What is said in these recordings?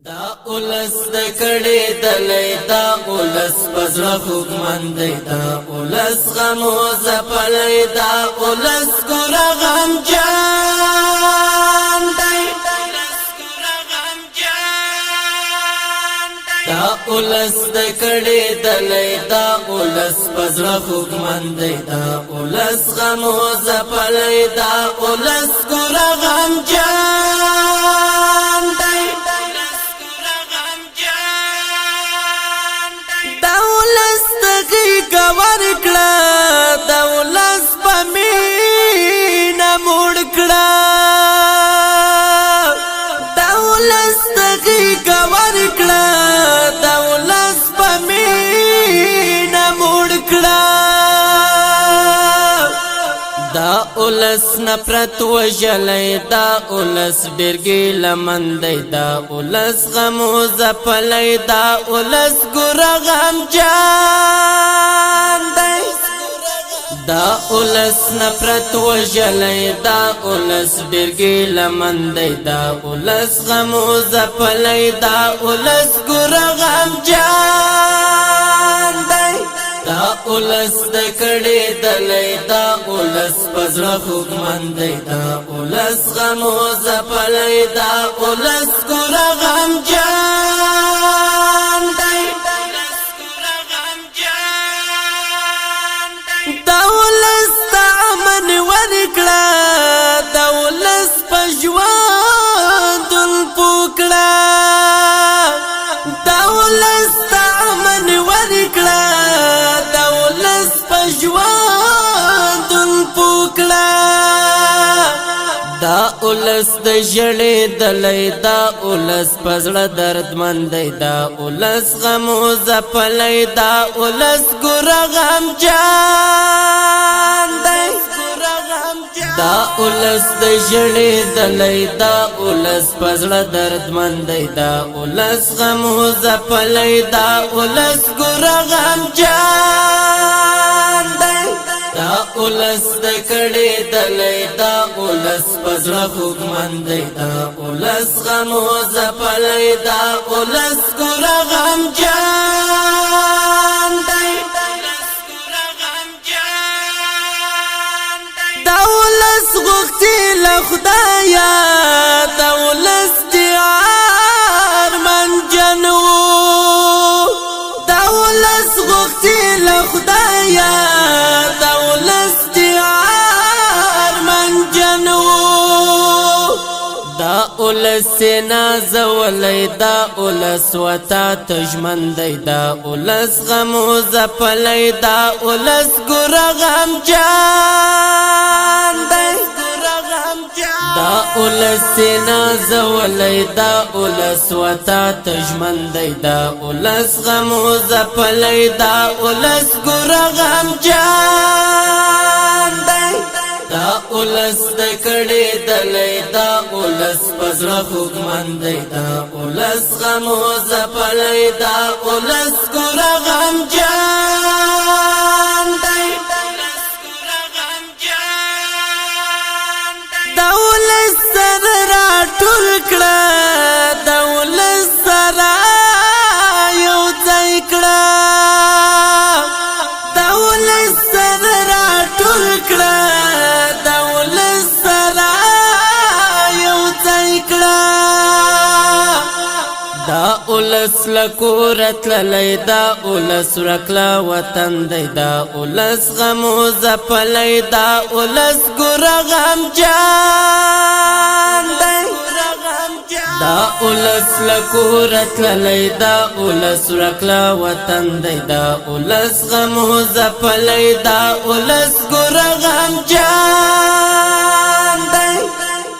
دا اولس د کړي دلې دا اولس پزړه خوګمن دی دا اولس غمو زپلې دا اولس ګور غم جان دی دا اولس د کړي دلې دا اولس پزړه خوګمن دی دا اولس غمو زپلې دا اولس ګور غم جان دی گور کړه دولس پمینا موړ کړه دولس تغي گور کړه دولس پمینا موړ کړه دا اولس نفرت وجلې دا اولس ډېرګي لمندې دا اولس غمو زپلې دا اولس ګور غم جان دی دا اولس نفرت وجلې دا اولس ډېرګي لمندې دا اولس غمو زپلې دا اولس ګور غم جان دی دا اولس د کړي دلې دا اولس پزړه خوګمن دی دا اولس غمو زپلې دا اولس ګور غم جان دی دا اولس د امن ورکړه دا اولس په ژوند پوکړه دا اولس د امن ورکړه ژوند پوکړه دا اولس د ژړې دلې دا اولس پزړه دردمن دی دا اولس غمو زپلې دا اولس ګور غم جان دی دا اولس د ژړې دلې دا اولس پزړه دردمن دی دا اولس غمو زپلې دا اولس ګور غم جان دا اولس د کړي دلې دا اولس پزړه خوګمن دی دا اولس غمو زپلې دا اولس ګور غم جان دی دا اولس غوښتي له خدایا دا اولس دیار من جنو دا اولس غوښتي له خدایا دا اولس نازولې دا اولس وتا تجمن دی دا اولس غمو زپلې دا اولس ګور غم جان دی دا اولس نازولې دا اولس وتا تجمن دی دا اولس غمو زپلې دا اولس ګور غم جان دی دا اولس د کړي دلې دا اولس پزړه خوګمن دی دا اولس غمو زپلې دا اولس ګور غم جان دی دا اولس سره راټول کړه دا اولس سره یو ځای کړه دا اولس سره راټول کړه دا اولس لکورت للی دا اولس رکلا وطن دی دا اولس غمو زپلی دا اولس ګور غم جان دی دا اولس لکورت للی دا اولس رکلا وطن دی دا اولس غمو زپلی دا اولس ګور غم جان دی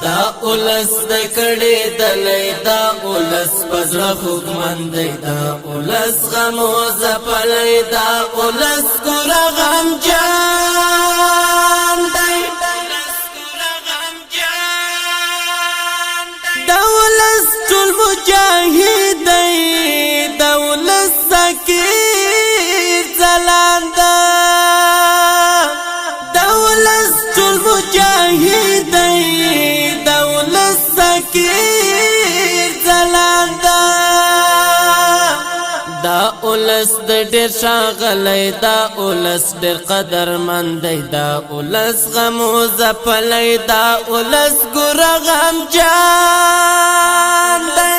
دا اولس د کړي دلې دا اولس پزړه خوګمن دی دا اولس غمو زپلې دا اولس ګور غم جان دی دا اولس ټول مجاهد دی دا اولس ذکر ځلانده دا اولس ټول مجاهد دی دا اولس ذکر ځلانده اولس د ډیر شاغلی دا اولس ډیر قدرمند دی دا اولس غمو زپلی دا اولس ګور غمجان دی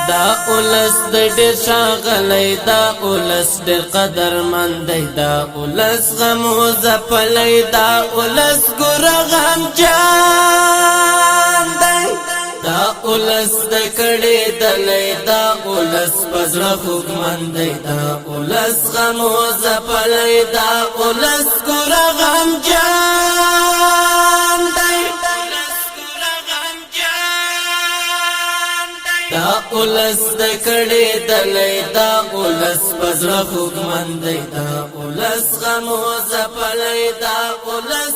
دا اولس د ډیر شاغلی دا اولس ډیر قدرمند دی دا اولس غمو زپلی دا اولس ګور غمجان دی دا اولس د کړي دلې دا اولس پزړه خوګمند دی دا اولس غمو زپلی دا اولس ګور غمجان دی دا اولس د کړي دلې دا اولس پزړه خوګمند دی دا اولس غمو زپلی دا اولس